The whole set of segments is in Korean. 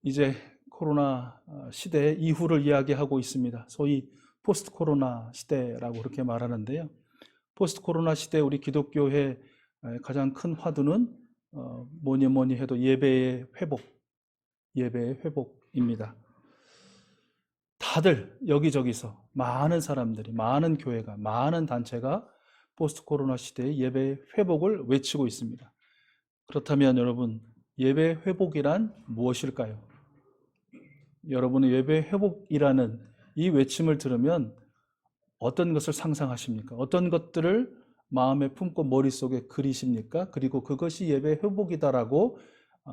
이제 코로나 시대 이후를 이야기하고 있습니다. 소위 포스트 코로나 시대라고 그렇게 말하는데요. 포스트 코로나 시대 우리 기독교의 가장 큰 화두는 뭐니 해도 예배의 회복입니다. 다들 여기저기서 많은 사람들이, 많은 교회가, 많은 단체가 포스트 코로나 시대의 예배 회복을 외치고 있습니다. 그렇다면 여러분, 예배 회복이란 무엇일까요? 여러분의 예배 회복이라는 이 외침을 들으면 어떤 것을 상상하십니까? 어떤 것들을 마음에 품고 머릿속에 그리십니까? 그리고 그것이 예배 회복이다라고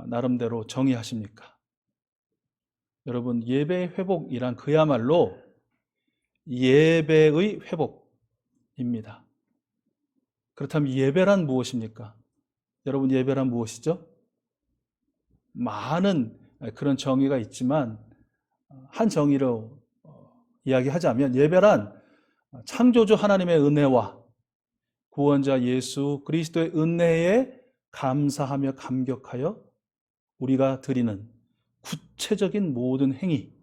나름대로 정의하십니까? 여러분, 예배 회복이란 그야말로 예배의 회복입니다. 그렇다면 예배란 무엇입니까? 여러분, 예배란 무엇이죠? 많은 그런 정의가 있지만 한 정의로 이야기하자면 예배란 창조주 하나님의 은혜와 구원자 예수 그리스도의 은혜에 감사하며 감격하여 우리가 드리는 구체적인 모든 행위,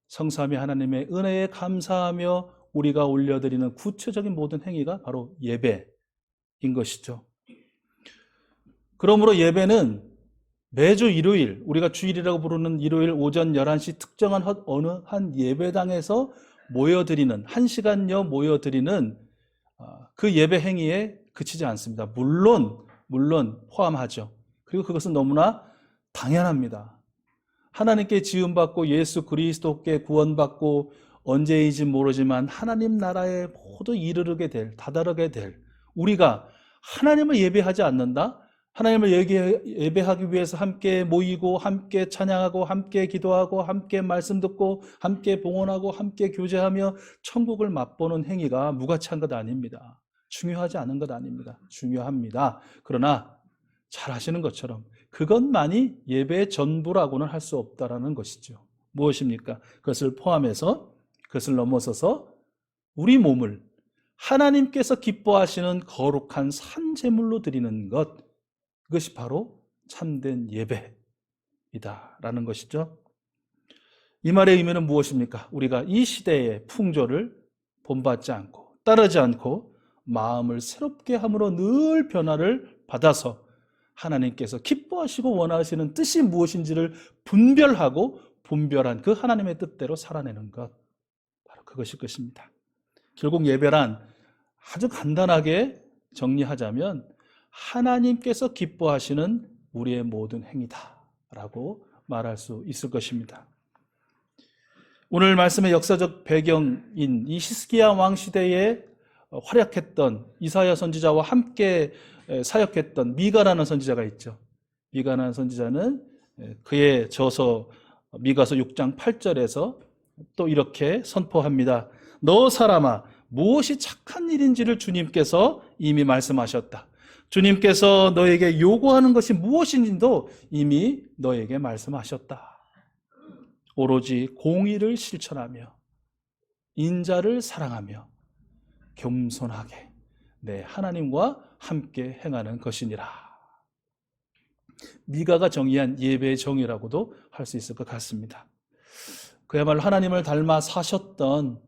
성삼위 하나님의 은혜에 감사하며 우리가 올려드리는 구체적인 모든 행위가 바로 예배인 것이죠. 그러므로 예배는 매주 일요일, 우리가 주일이라고 부르는 일요일 오전 11시 특정한 어느 한 예배당에서 모여드리는, 1시간여 모여드리는 그 예배 행위에 그치지 않습니다. 물론 포함하죠. 그리고 그것은 너무나 당연합니다. 하나님께 지음받고 예수 그리스도께 구원받고 언제인지 모르지만 하나님 나라에 모두 이르게 될, 다다르게 될 우리가 하나님을 예배하지 않는다? 하나님을 예배하기 위해서 함께 모이고 함께 찬양하고 함께 기도하고 함께 말씀 듣고 함께 봉헌하고 함께 교제하며 천국을 맛보는 행위가 무가치한 것 아닙니다. 중요하지 않은 것 아닙니다. 중요합니다. 그러나 잘 아시는 것처럼 그것만이 예배의 전부라고는 할 수 없다라는 것이죠. 무엇입니까? 그것을 포함해서, 그것을 넘어서서 우리 몸을 하나님께서 기뻐하시는 거룩한 산제물로 드리는 것, 그것이 바로 참된 예배이다라는 것이죠. 이 말의 의미는 무엇입니까? 우리가 이 시대의 풍조를 본받지 않고 따르지 않고 마음을 새롭게 함으로 늘 변화를 받아서 하나님께서 기뻐하시고 원하시는 뜻이 무엇인지를 분별한 그 하나님의 뜻대로 살아내는 것, 바로 그것일 것입니다. 결국 예배란 아주 간단하게 정리하자면 하나님께서 기뻐하시는 우리의 모든 행위다라고 말할 수 있을 것입니다. 오늘 말씀의 역사적 배경인 이 히스기야 왕 시대에 활약했던 이사야 선지자와 함께 사역했던 미가라는 선지자가 있죠. 미가라는 선지자는 그의 저서 미가서 6장 8절에서 또 이렇게 선포합니다. 너 사람아, 무엇이 착한 일인지를 주님께서 이미 말씀하셨다. 주님께서 너에게 요구하는 것이 무엇인지도 이미 너에게 말씀하셨다. 오로지 공의를 실천하며 인자를 사랑하며 겸손하게 내 하나님과 함께 행하는 것이니라. 미가가 정의한 예배의 정의라고도 할 수 있을 것 같습니다. 그야말로 하나님을 닮아 사셨던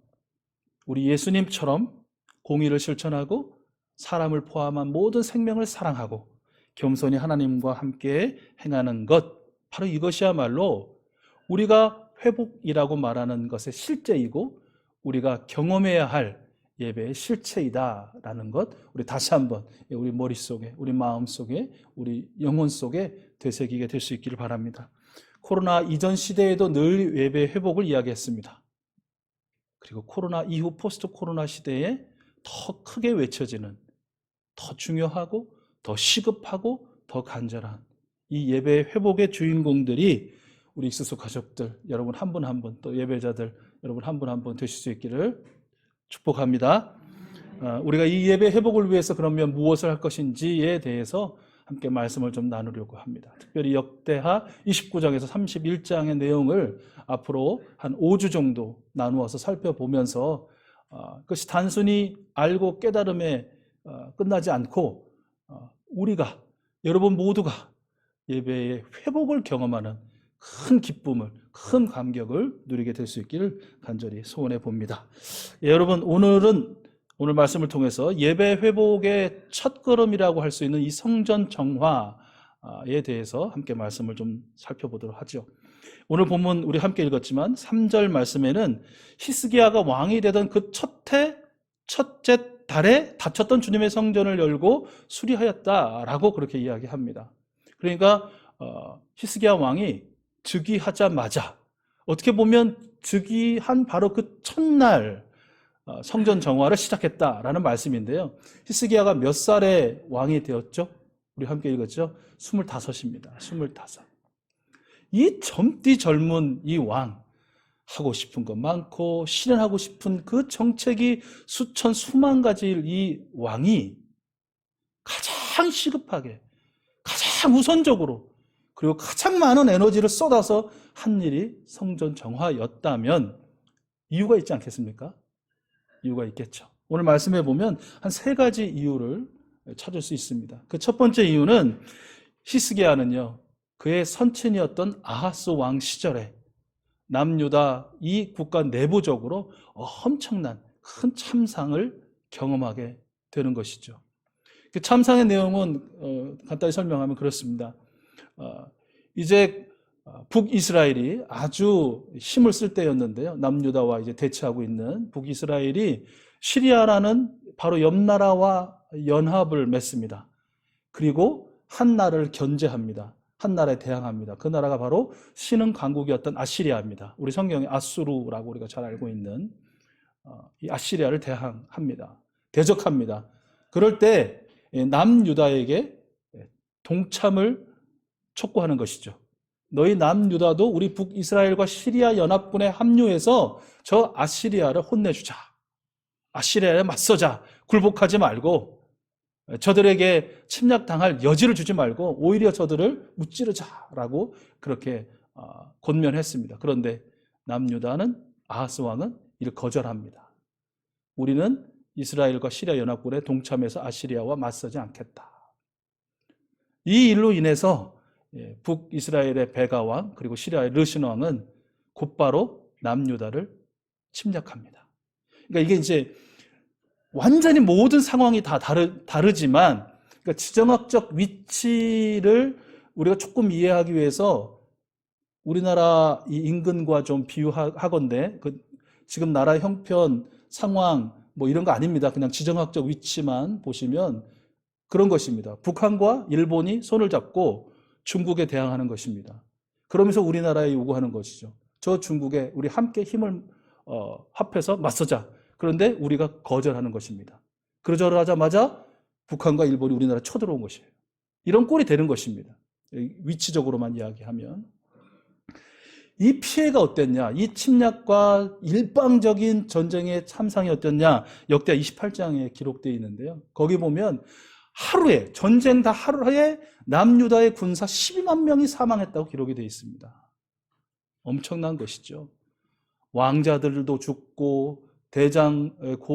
우리 예수님처럼 공의를 실천하고 사람을 포함한 모든 생명을 사랑하고 겸손히 하나님과 함께 행하는 것, 바로 이것이야말로 우리가 회복이라고 말하는 것의 실제이고 우리가 경험해야 할 예배의 실체이다라는 것, 우리 다시 한번 우리 머릿속에, 우리 마음속에, 우리 영혼 속에 되새기게 될 수 있기를 바랍니다. 코로나 이전 시대에도 늘 예배 회복을 이야기했습니다. 그리고 코로나 이후 포스트 코로나 시대에 더 크게 외쳐지는, 더 중요하고 더 시급하고 더 간절한 이 예배 회복의 주인공들이 우리 익수수 가족들 여러분 한 분 한 분, 또 예배자들 여러분 한 분 한 분 되실 수 있기를 축복합니다. 우리가 이 예배 회복을 위해서 그러면 무엇을 할 것인지에 대해서 함께 말씀을 좀 나누려고 합니다. 특별히 역대하 29장에서 31장의 내용을 앞으로 한 5주 정도 나누어서 살펴보면서 그것이 단순히 알고 깨달음에 끝나지 않고 우리가, 여러분 모두가 예배의 회복을 경험하는 큰 기쁨을, 큰 감격을 누리게 될 수 있기를 간절히 소원해 봅니다. 예, 여러분, 오늘 말씀을 통해서 예배 회복의 첫걸음이라고 할 수 있는 이 성전 정화에 대해서 함께 말씀을 좀 살펴보도록 하죠. 오늘 본문 우리 함께 읽었지만 3절 말씀에는 히스기야가 왕이 되던 그 첫째 달에 닫혔던 주님의 성전을 열고 수리하였다라고 그렇게 이야기합니다. 그러니까 히스기야 왕이 즉위하자마자, 어떻게 보면 즉위한 바로 그 첫날 성전 정화를 시작했다라는 말씀인데요. 히스기야가 몇 살에 왕이 되었죠? 우리 함께 읽었죠? 25입니다. 25. 이 젊디 젊은 이 왕, 하고 싶은 것 많고 실현하고 싶은 그 정책이 수천 수만 가지일 이 왕이 가장 시급하게, 가장 우선적으로, 그리고 가장 많은 에너지를 쏟아서 한 일이 성전 정화였다면 이유가 있지 않겠습니까? 이유가 있겠죠. 오늘 말씀해 보면 한 3가지 이유를 찾을 수 있습니다. 그 첫 번째 이유는 히스기야는요, 그의 선친이었던 아하스 왕 시절에 남유다 이 국가 내부적으로 엄청난 큰 참상을 경험하게 되는 것이죠. 그 참상의 내용은 간단히 설명하면 그렇습니다. 이제 북이스라엘이 아주 힘을 쓸 때였는데요. 남유다와 이제 대치하고 있는 북이스라엘이 시리아라는 바로 옆 나라와 연합을 맺습니다. 그리고 한 나라를 견제합니다. 한 나라에 대항합니다. 그 나라가 바로 신흥 강국이었던 아시리아입니다. 우리 성경에 아수르라고 우리가 잘 알고 있는 이 아시리아를 대항합니다. 대적합니다. 그럴 때 남유다에게 동참을 촉구하는 것이죠. 너희 남유다도 우리 북이스라엘과 시리아 연합군에 합류해서 저 아시리아를 혼내주자. 아시리아에 맞서자. 굴복하지 말고 저들에게 침략당할 여지를 주지 말고 오히려 저들을 무찌르자라고 그렇게 권면했습니다. 그런데 남유다는, 아하스 왕은 이를 거절합니다. 우리는 이스라엘과 시리아 연합군에 동참해서 아시리아와 맞서지 않겠다. 이 일로 인해서 북이스라엘의 베가 왕 그리고 시리아의 르신 왕은 곧바로 남유다를 침략합니다. 그러니까 이게 이제 완전히 모든 상황이 다 다르지만, 그러니까 지정학적 위치를 우리가 조금 이해하기 위해서 우리나라 이 인근과 좀 비유하건대, 지금 나라 형편, 상황 뭐 이런 거 아닙니다. 그냥 지정학적 위치만 보시면 그런 것입니다. 북한과 일본이 손을 잡고 중국에 대항하는 것입니다. 그러면서 우리나라에 요구하는 것이죠. 저 중국에 우리 함께 힘을 합해서 맞서자. 그런데 우리가 거절하는 것입니다. 거절하자마자 북한과 일본이 우리나라에 쳐들어온 것이에요. 이런 꼴이 되는 것입니다. 위치적으로만 이야기하면. 이 피해가 어땠냐? 이 침략과 일방적인 전쟁의 참상이 어땠냐? 역대 28장에 기록되어 있는데요. 거기 보면 하루에, 전쟁 다 하루에 남유다의 군사 12만 명이 사망했다고 기록이 되어 있습니다. 엄청난 것이죠. 왕자들도 죽고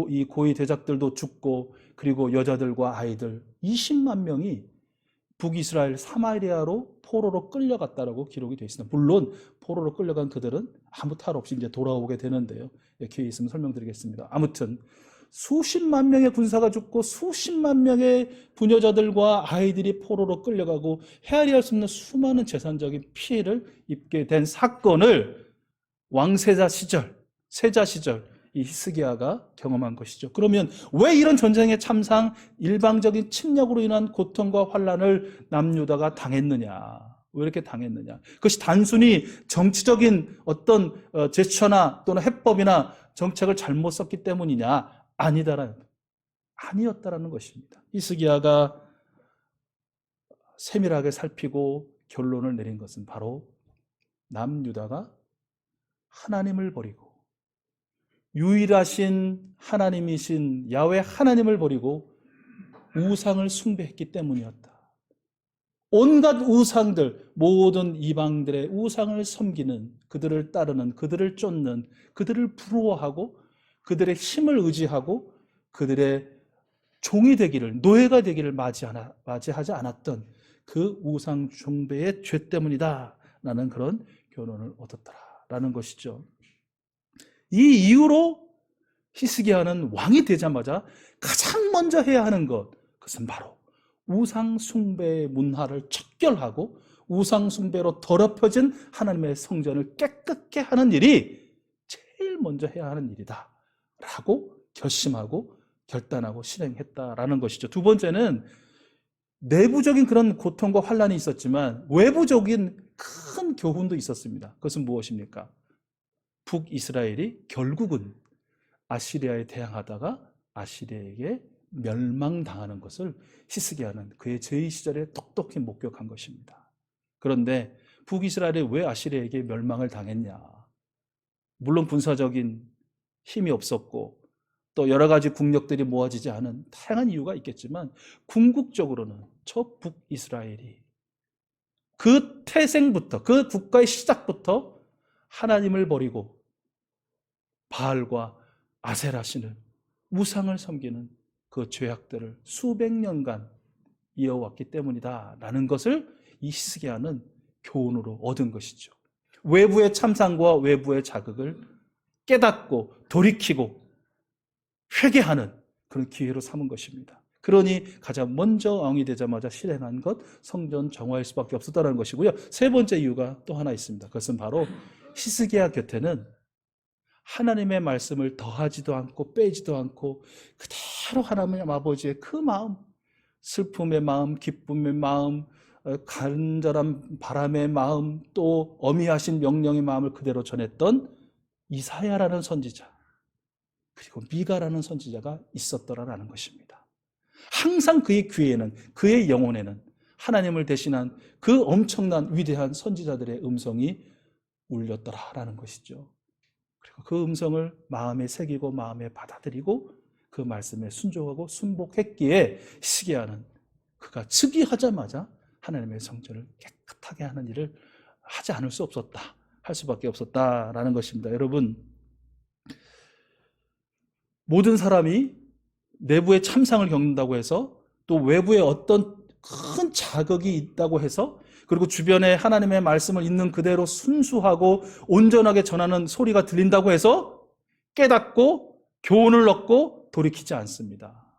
이 고위 대작들도 죽고, 그리고 여자들과 아이들 20만 명이 북이스라엘 사마리아로 포로로 끌려갔다라고 기록이 되어 있습니다. 물론 포로로 끌려간 그들은 아무 탈 없이 이제 돌아오게 되는데요. 기회 있으면 설명드리겠습니다. 아무튼 수십만 명의 군사가 죽고 수십만 명의 부녀자들과 아이들이 포로로 끌려가고 헤아리할 수 없는 수많은 재산적인 피해를 입게 된 사건을 왕세자 시절, 세자 시절 이 히스기야가 경험한 것이죠. 그러면 왜 이런 전쟁의 참상, 일방적인 침략으로 인한 고통과 환란을 남유다가 당했느냐? 왜 이렇게 당했느냐? 그것이 단순히 정치적인 어떤 제스처나 또는 해법이나 정책을 잘못 썼기 때문이냐? 아니었다라는 것입니다. 히스기야가 세밀하게 살피고 결론을 내린 것은 바로 남유다가 하나님을 버리고 유일하신 하나님이신 야훼 하나님을 버리고 우상을 숭배했기 때문이었다. 온갖 우상들, 모든 이방들의 우상을 섬기는, 그들을 따르는, 그들을 쫓는, 그들을 부러워하고 그들의 힘을 의지하고 그들의 종이 되기를, 노예가 되기를 맞이하지 않았던 그 우상 숭배의 죄 때문이다 라는 그런 교훈을 얻었더라라는 것이죠. 이 이후로 히스기야는 왕이 되자마자 가장 먼저 해야 하는 것, 그것은 바로 우상 숭배의 문화를 척결하고 우상 숭배로 더럽혀진 하나님의 성전을 깨끗게 하는 일이 제일 먼저 해야 하는 일이다 라고 결심하고 결단하고 실행했다라는 것이죠. 두 번째는 내부적인 그런 고통과 환란이 있었지만 외부적인 큰 교훈도 있었습니다. 그것은 무엇입니까? 북이스라엘이 결국은 아시리아에 대항하다가 아시리아에게 멸망당하는 것을 히스기야는 그의 제위 시절에 똑똑히 목격한 것입니다. 그런데 북이스라엘이 왜 아시리아에게 멸망을 당했냐? 물론 군사적인 힘이 없었고 또 여러 가지 국력들이 모아지지 않은 다양한 이유가 있겠지만 궁극적으로는 저 북이스라엘이 그 태생부터, 그 국가의 시작부터 하나님을 버리고 바알과 아세라신을 우상을 섬기는 그 죄악들을 수백 년간 이어왔기 때문이다라는 것을 이 히스기야는 교훈으로 얻은 것이죠. 외부의 참상과 외부의 자극을 깨닫고 돌이키고 회개하는 그런 기회로 삼은 것입니다. 그러니 가장 먼저 왕이 되자마자 실행한 것, 성전 정화일 수밖에 없었다는 것이고요. 세 번째 이유가 또 하나 있습니다. 그것은 바로 히스기야 곁에는 하나님의 말씀을 더하지도 않고 빼지도 않고 그대로 하나님 아버지의 그 마음, 슬픔의 마음, 기쁨의 마음, 간절한 바람의 마음, 또 어미하신 명령의 마음을 그대로 전했던 이사야라는 선지자, 그리고 미가라는 선지자가 있었더라라는 것입니다. 항상 그의 귀에는, 그의 영혼에는 하나님을 대신한 그 엄청난 위대한 선지자들의 음성이 울렸더라라는 것이죠. 그리고 그 음성을 마음에 새기고 마음에 받아들이고 그 말씀에 순종하고 순복했기에 히스기야는 그가 즉위하자마자 하나님의 성전을 깨끗하게 하는 일을 하지 않을 수 없었다, 할 수밖에 없었다라는 것입니다. 여러분, 모든 사람이 내부의 참상을 겪는다고 해서 또 외부에 어떤 큰 자극이 있다고 해서 그리고 주변에 하나님의 말씀을 있는 그대로 순수하고 온전하게 전하는 소리가 들린다고 해서 깨닫고 교훈을 얻고 돌이키지 않습니다.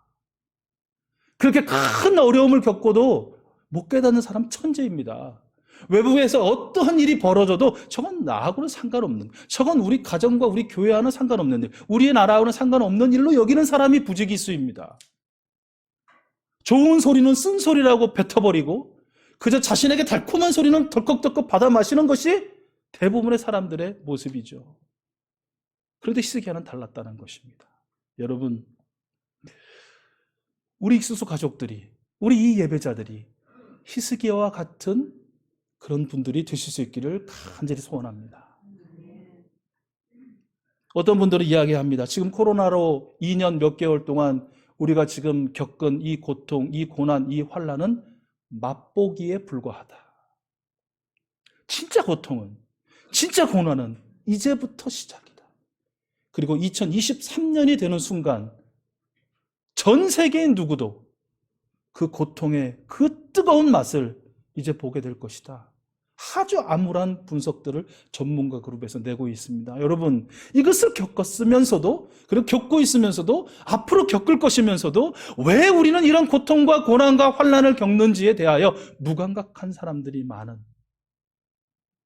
그렇게 큰 어려움을 겪고도 못 깨닫는 사람 천재입니다. 외부에서 어떠한 일이 벌어져도 저건 나하고는 상관없는, 저건 우리 가정과 우리 교회와는 상관없는 일, 우리의 나라와는 상관없는 일로 여기는 사람이 부지기수입니다. 좋은 소리는 쓴소리라고 뱉어버리고 그저 자신에게 달콤한 소리는 덜컥덜컥 받아 마시는 것이 대부분의 사람들의 모습이죠. 그런데 히스기야는 달랐다는 것입니다. 여러분, 우리 익수수 가족들이, 우리 이 예배자들이 히스기야와 같은 그런 분들이 되실 수 있기를 간절히 소원합니다. 어떤 분들은 이야기합니다. 지금 코로나로 2년 몇 개월 동안 우리가 지금 겪은 이 고통, 이 고난, 이 환난은 맛보기에 불과하다. 진짜 고통은, 진짜 고난은 이제부터 시작이다. 그리고 2023년이 되는 순간 전 세계의 누구도 그 고통의 그 뜨거운 맛을 이제 보게 될 것이다. 아주 암울한 분석들을 전문가 그룹에서 내고 있습니다. 여러분, 이것을 겪었으면서도, 그리고 겪고 있으면서도, 앞으로 겪을 것이면서도 왜 우리는 이런 고통과 고난과 환난을 겪는지에 대하여 무감각한 사람들이 많은,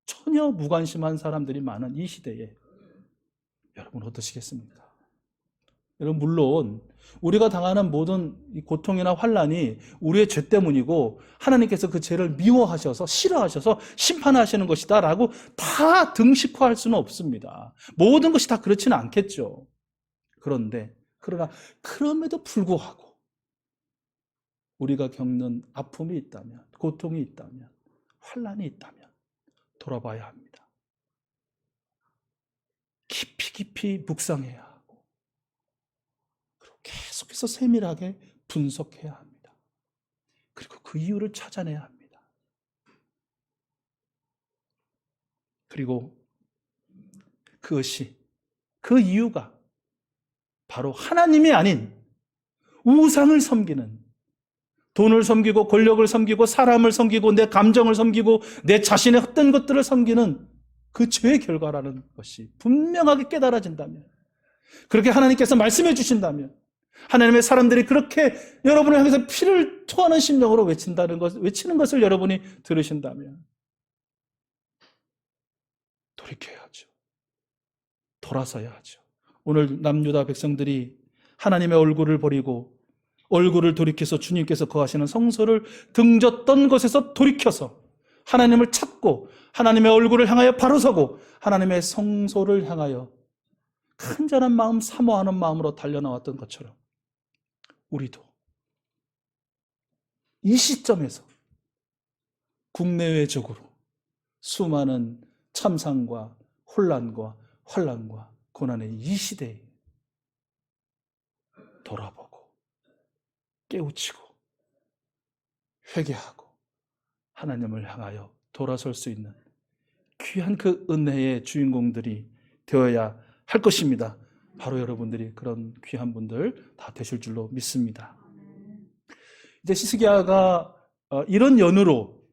전혀 무관심한 사람들이 많은 이 시대에 여러분 어떠시겠습니까? 여러분, 물론 우리가 당하는 모든 고통이나 환난이 우리의 죄 때문이고 하나님께서 그 죄를 미워하셔서 싫어하셔서 심판하시는 것이다 라고 다 등식화할 수는 없습니다. 모든 것이 다 그렇지는 않겠죠. 그러나 그럼에도 불구하고 우리가 겪는 아픔이 있다면, 고통이 있다면, 환난이 있다면 돌아봐야 합니다. 깊이 묵상해야 합니다. 계속해서 세밀하게 분석해야 합니다. 그리고 그 이유를 찾아내야 합니다. 그리고 그것이, 그 이유가 바로 하나님이 아닌 우상을 섬기는 돈을 섬기고 권력을 섬기고 사람을 섬기고 내 감정을 섬기고 내 자신의 헛된 것들을 섬기는 그 죄의 결과라는 것이 분명하게 깨달아진다면, 그렇게 하나님께서 말씀해 주신다면, 하나님의 사람들이 그렇게 여러분을 향해서 피를 토하는 심령으로 외치는 것을 여러분이 들으신다면 돌이켜야죠. 돌아서야 하죠. 오늘 남유다 백성들이 하나님의 얼굴을 버리고 얼굴을 돌이켜서 주님께서 거하시는 성소를 등졌던 것에서 돌이켜서 하나님을 찾고 하나님의 얼굴을 향하여 바로 서고 하나님의 성소를 향하여 간절한 마음, 사모하는 마음으로 달려나왔던 것처럼 우리도 이 시점에서 국내외적으로 수많은 참상과 혼란과 환난과 고난의 이 시대에 돌아보고 깨우치고 회개하고 하나님을 향하여 돌아설 수 있는 귀한 그 은혜의 주인공들이 되어야 할 것입니다. 바로 여러분들이 그런 귀한 분들 다 되실 줄로 믿습니다. 이제 히스기야가 이런 연으로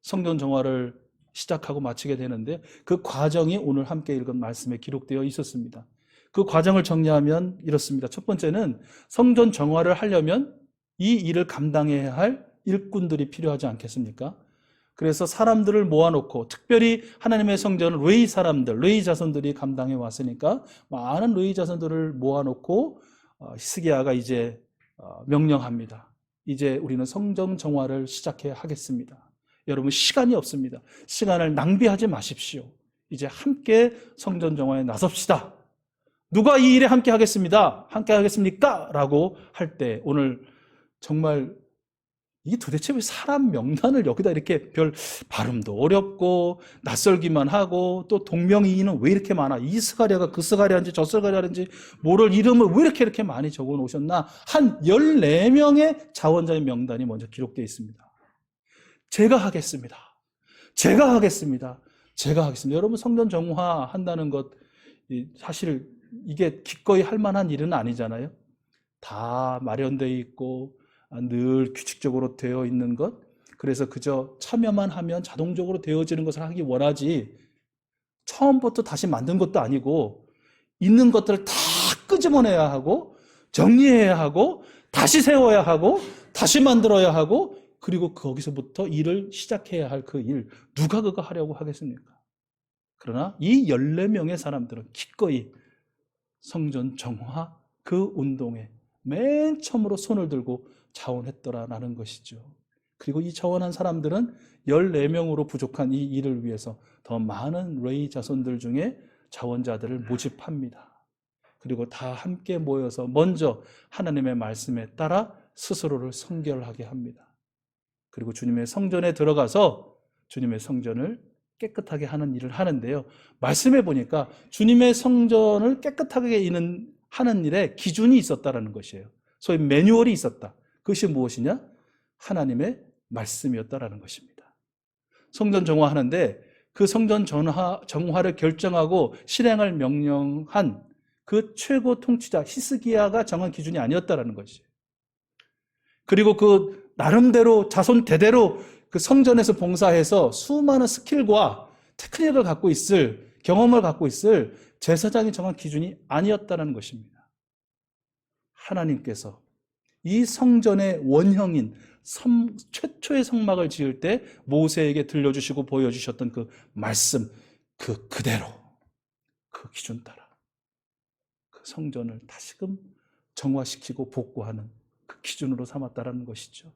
성전 정화를 시작하고 마치게 되는데 그 과정이 오늘 함께 읽은 말씀에 기록되어 있었습니다. 그 과정을 정리하면 이렇습니다. 첫 번째는 성전 정화를 하려면 이 일을 감당해야 할 일꾼들이 필요하지 않겠습니까? 그래서 사람들을 모아놓고, 특별히 하나님의 성전을 레위 사람들, 레위 자손들이 감당해 왔으니까 많은 레위 자손들을 모아놓고 히스기야가 이제 명령합니다. 이제 우리는 성전 정화를 시작해야 하겠습니다. 여러분, 시간이 없습니다. 시간을 낭비하지 마십시오. 이제 함께 성전 정화에 나섭시다. 누가 이 일에 함께 하겠습니다. 함께 하겠습니까? 라고 할 때 오늘 정말 이게 도대체 왜 사람 명단을 여기다 이렇게 별 발음도 어렵고 낯설기만 하고 또 동명이인은 왜 이렇게 많아? 이 스가랴가 그 스가랴인지 저 스가랴인지 모를 이름을 왜 이렇게 많이 적어 놓으셨나? 한 14명의 자원자의 명단이 먼저 기록되어 있습니다. 제가 하겠습니다. 제가 하겠습니다. 제가 하겠습니다. 여러분, 성전 정화 한다는 것 사실 이게 기꺼이 할 만한 일은 아니잖아요. 다 마련되어 있고 늘 규칙적으로 되어 있는 것, 그래서 그저 참여만 하면 자동적으로 되어지는 것을 하기 원하지 처음부터 다시 만든 것도 아니고 있는 것들을 다 끄집어내야 하고 정리해야 하고 다시 세워야 하고 다시 만들어야 하고 그리고 거기서부터 일을 시작해야 할 그 일, 누가 그거 하려고 하겠습니까? 그러나 이 14명의 사람들은 기꺼이 성전 정화 그 운동에 맨 처음으로 손을 들고 자원했더라라는 것이죠. 그리고 이 자원한 사람들은 14명으로 부족한 이 일을 위해서 더 많은 레위 자손들 중에 자원자들을 모집합니다. 그리고 다 함께 모여서 먼저 하나님의 말씀에 따라 스스로를 성결하게 합니다. 그리고 주님의 성전에 들어가서 주님의 성전을 깨끗하게 하는 일을 하는데요. 말씀해 보니까 주님의 성전을 깨끗하게 하는 일에 기준이 있었다는 것이에요. 소위 매뉴얼이 있었다. 그것이 무엇이냐? 하나님의 말씀이었다라는 것입니다. 성전 정화하는데 그 성전 정화를 결정하고 실행할 명령한 그 최고 통치자 히스기야가 정한 기준이 아니었다라는 것이에요. 그리고 그 나름대로 자손 대대로 그 성전에서 봉사해서 수많은 스킬과 테크닉을 갖고 있을, 경험을 갖고 있을 제사장이 정한 기준이 아니었다는 것입니다. 하나님께서 이 성전의 원형인 최초의 성막을 지을 때 모세에게 들려주시고 보여주셨던 그 말씀, 그대로 그 기준 따라 그 성전을 다시금 정화시키고 복구하는 그 기준으로 삼았다는 것이죠.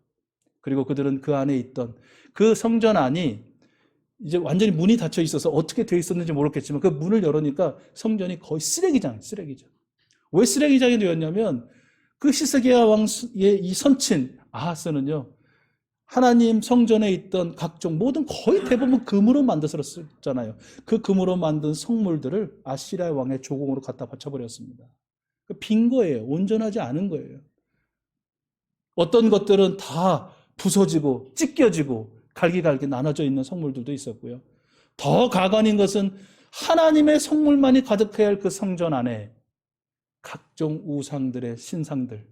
그리고 그들은 그 안에 있던 그 성전 안이 이제 완전히 문이 닫혀 있어서 어떻게 되어 있었는지 모르겠지만 그 문을 열으니까 성전이 거의 쓰레기장. 왜 쓰레기장이 되었냐면 그 히스기야 왕의 이 선친 아하스는요, 하나님 성전에 있던 각종 모든 거의 대부분 금으로 만들었잖아요. 그 금으로 만든 성물들을 아시리아 왕의 조공으로 갖다 바쳐버렸습니다. 빈 거예요. 온전하지 않은 거예요. 어떤 것들은 다 부서지고 찢겨지고 갈기갈기 나눠져 있는 성물들도 있었고요. 더 가관인 것은 하나님의 성물만이 가득해야 할 그 성전 안에 각종 우상들의 신상들,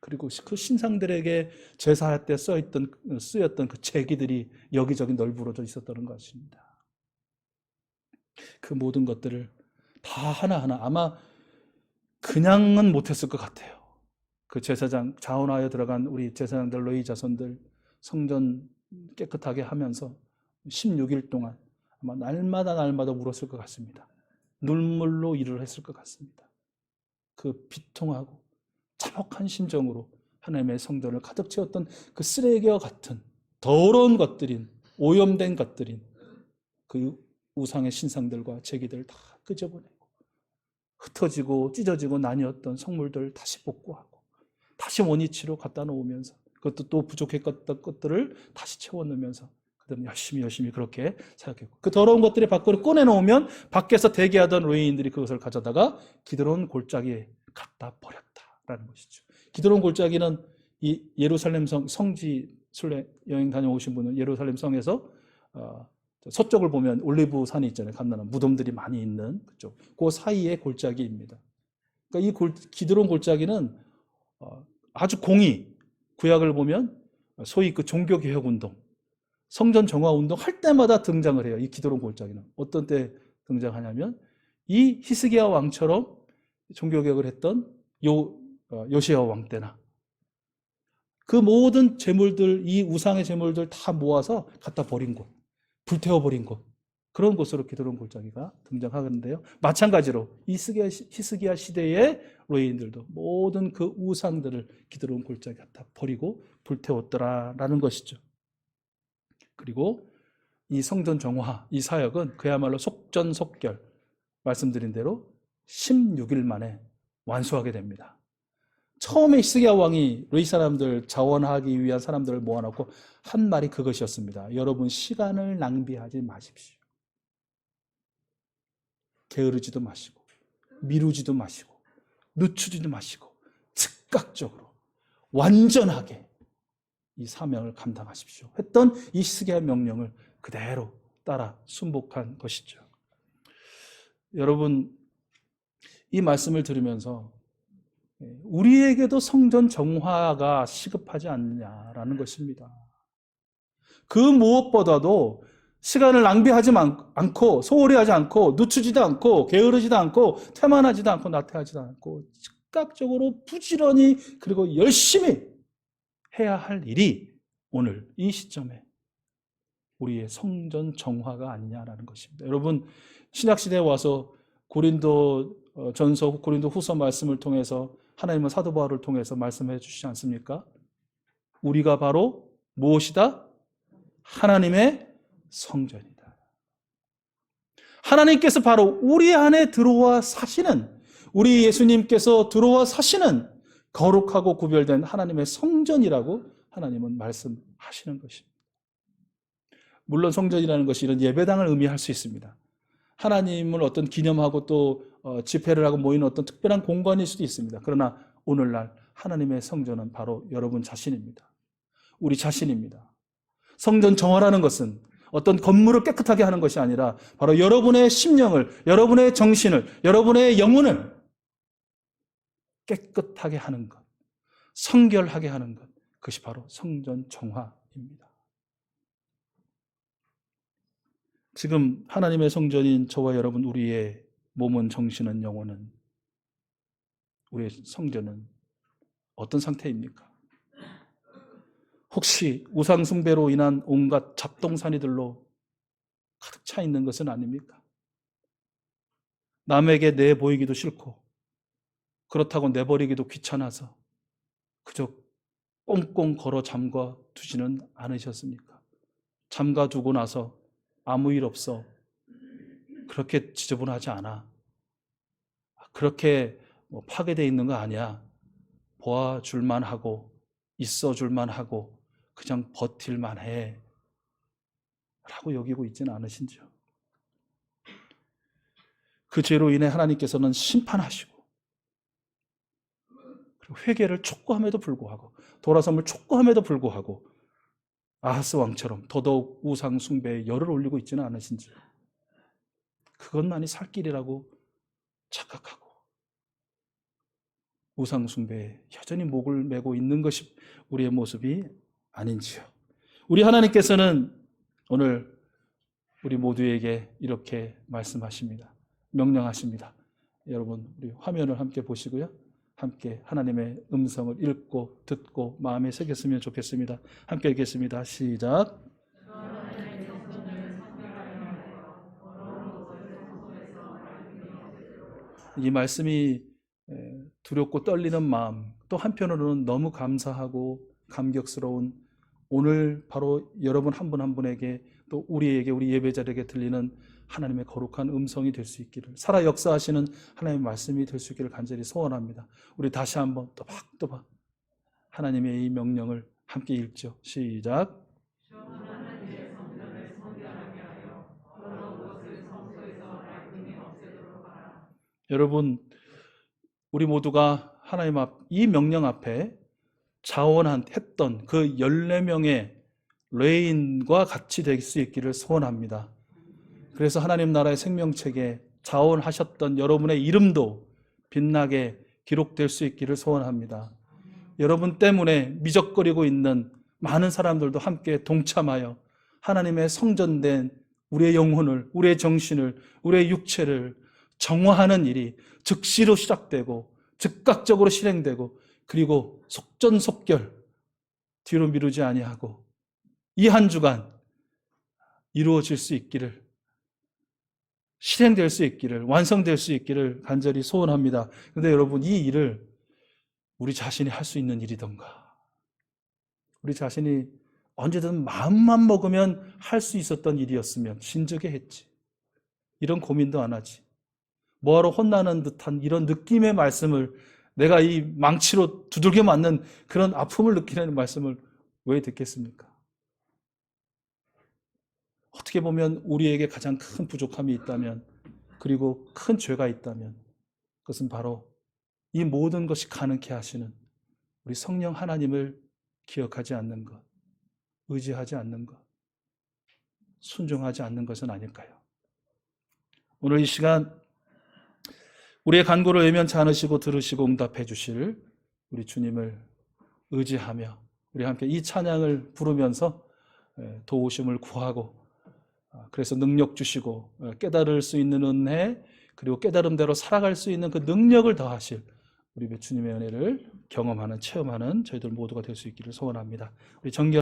그리고 그 신상들에게 제사할 때 쓰였던 그 제기들이 여기저기 널브러져 있었다는 것입니다. 그 모든 것들을 다 하나하나 아마 그냥은 못했을 것 같아요. 그 제사장, 자원하여 들어간 우리 제사장들, 레위 자손들 성전 깨끗하게 하면서 16일 동안 아마 날마다 울었을 것 같습니다. 눈물로 일을 했을 것 같습니다. 그 비통하고 참혹한 심정으로 하나님의 성전을 가득 채웠던 그 쓰레기와 같은 더러운 것들인, 오염된 것들인 그 우상의 신상들과 제기들을 다 끄집어내고 흩어지고 찢어지고 나뉘었던 성물들을 다시 복구하고 다시 원위치로 갖다 놓으면서 그것도 또 부족했던 것들을 다시 채워넣으면서 그들은 열심히 그렇게 생각했고 그 더러운 것들이 밖으로 꺼내놓으면 밖에서 대기하던 레위인들이 그것을 가져다가 기드론 골짜기에 갖다 버렸다라는 것이죠. 기드론 골짜기는 이 예루살렘 성지 순례 여행 다녀오신 분은 예루살렘 성에서 서쪽을 보면 올리브 산이 있잖아요. 감나는 무덤들이 많이 있는 그쪽. 그 사이의 골짜기입니다. 그러니까 이 기드론 골짜기는 아주 구약을 보면 소위 그 종교개혁 운동, 성전 정화 운동 할 때마다 등장을 해요. 이 기드론 골짜기는. 어떤 때 등장하냐면 이 히스기야 왕처럼 종교개혁을 했던 요시야 왕 때나 그 모든 재물들, 이 우상의 재물들 다 모아서 갖다 버린 곳, 불태워버린 곳, 그런 곳으로 기드론 골짜기가 등장하는데요. 마찬가지로 히스기야 시대의 레위인들도 모든 그 우상들을 기드론 골짜기 갖다 버리고 불태웠더라라는 것이죠. 그리고 이 성전 정화, 이 사역은 그야말로 속전속결, 말씀드린 대로 16일 만에 완수하게 됩니다. 처음에 히스기야 왕이 레위 사람들 자원하기 위한 사람들을 모아놓고 한 말이 그것이었습니다. 여러분 시간을 낭비하지 마십시오. 게으르지도 마시고 미루지도 마시고 늦추지도 마시고 즉각적으로 완전하게 이 사명을 감당하십시오 했던 이 히스기야 명령을 그대로 따라 순복한 것이죠. 여러분 이 말씀을 들으면서 우리에게도 성전 정화가 시급하지 않느냐라는 것입니다. 그 무엇보다도 시간을 낭비하지 않고 소홀히 하지 않고 늦추지도 않고 게으르지도 않고 태만하지도 않고 나태하지도 않고 즉각적으로 부지런히 그리고 열심히 해야 할 일이 오늘 이 시점에 우리의 성전 정화가 아니냐라는 것입니다. 여러분 신약시대에 와서 고린도 전서 고린도 후서 말씀을 통해서 하나님은 사도 바울을 통해서 말씀해 주시지 않습니까? 우리가 바로 무엇이다? 하나님의 성전이다. 하나님께서 바로 우리 안에 들어와 사시는, 우리 예수님께서 들어와 사시는 거룩하고 구별된 하나님의 성전이라고 하나님은 말씀하시는 것입니다. 물론 성전이라는 것이 이런 예배당을 의미할 수 있습니다. 하나님을 어떤 기념하고 또 집회를 하고 모이는 어떤 특별한 공간일 수도 있습니다. 그러나 오늘날 하나님의 성전은 바로 여러분 자신입니다. 우리 자신입니다. 성전 정화라는 것은 어떤 건물을 깨끗하게 하는 것이 아니라 바로 여러분의 심령을, 여러분의 정신을, 여러분의 영혼을 깨끗하게 하는 것, 성결하게 하는 것, 그것이 바로 성전 정화입니다. 지금 하나님의 성전인 저와 여러분, 우리의 몸은, 정신은, 영혼은, 우리의 성전은 어떤 상태입니까? 혹시 우상 숭배로 인한 온갖 잡동사니들로 가득 차 있는 것은 아닙니까? 남에게 내보이기도 싫고 그렇다고 내버리기도 귀찮아서 그저 꽁꽁 걸어 잠가 두지는 않으셨습니까? 잠가 두고 나서 아무 일 없어, 그렇게 지저분하지 않아, 그렇게 파괴되어 있는 거 아니야, 보아줄만 하고 있어줄만 하고 그냥 버틸만 해 라고 여기고 있지는 않으신지요? 그 죄로 인해 하나님께서는 심판하시고 그리고 회개를 촉구함에도 불구하고 돌아섬을 촉구함에도 불구하고 아하스 왕처럼 더더욱 우상 숭배에 열을 올리고 있지는 않으신지요? 그것만이 살 길이라고 착각하고 우상 숭배에 여전히 목을 메고 있는 것이 우리의 모습이 아닌지요. 우리 하나님께서는 오늘 우리 모두에게 이렇게 말씀하십니다. 명령하십니다. 여러분, 우리 화면을 함께 보시고요. 함께 하나님의 음성을 읽고 듣고 마음에 새겼으면 좋겠습니다. 함께 읽겠습니다. 시작. 이 말씀이 두렵고 떨리는 마음, 또 한편으로는 너무 감사하고 감격스러운 오늘 바로 여러분 한 분 한 분에게 또 우리에게, 우리 예배자에게 들리는 하나님의 거룩한 음성이 될 수 있기를, 살아 역사하시는 하나님의 말씀이 될 수 있기를 간절히 소원합니다. 우리 다시 한번 또박또박 하나님의 이 명령을 함께 읽죠. 시작. 여러분, 우리 모두가 하나님 앞, 이 명령 앞에 자원했던 그 14명의 레인과 같이 될 수 있기를 소원합니다. 그래서 하나님 나라의 생명책에 자원하셨던 여러분의 이름도 빛나게 기록될 수 있기를 소원합니다. 여러분 때문에 미적거리고 있는 많은 사람들도 함께 동참하여 하나님의 성전된 우리의 영혼을, 우리의 정신을, 우리의 육체를 정화하는 일이 즉시로 시작되고 즉각적으로 실행되고, 그리고 속전속결 뒤로 미루지 아니하고 이 한 주간 이루어질 수 있기를, 실행될 수 있기를, 완성될 수 있기를 간절히 소원합니다. 그런데 여러분, 이 일을 우리 자신이 할 수 있는 일이던가, 우리 자신이 언제든 마음만 먹으면 할 수 있었던 일이었으면 진즉에 했지, 이런 고민도 안 하지, 뭐하러 혼나는 듯한 이런 느낌의 말씀을, 내가 이 망치로 두들겨 맞는 그런 아픔을 느끼는 말씀을 왜 듣겠습니까? 어떻게 보면 우리에게 가장 큰 부족함이 있다면, 그리고 큰 죄가 있다면, 그것은 바로 이 모든 것이 가능케 하시는 우리 성령 하나님을 기억하지 않는 것, 의지하지 않는 것, 순종하지 않는 것은 아닐까요? 오늘 이 시간 우리의 간구를 외면치 않으시고 들으시고 응답해 주실 우리 주님을 의지하며 우리 함께 이 찬양을 부르면서 도우심을 구하고, 그래서 능력 주시고 깨달을 수 있는 은혜, 그리고 깨달음대로 살아갈 수 있는 그 능력을 더하실 우리 주님의 은혜를 경험하는, 체험하는 저희들 모두가 될 수 있기를 소원합니다. 우리 정결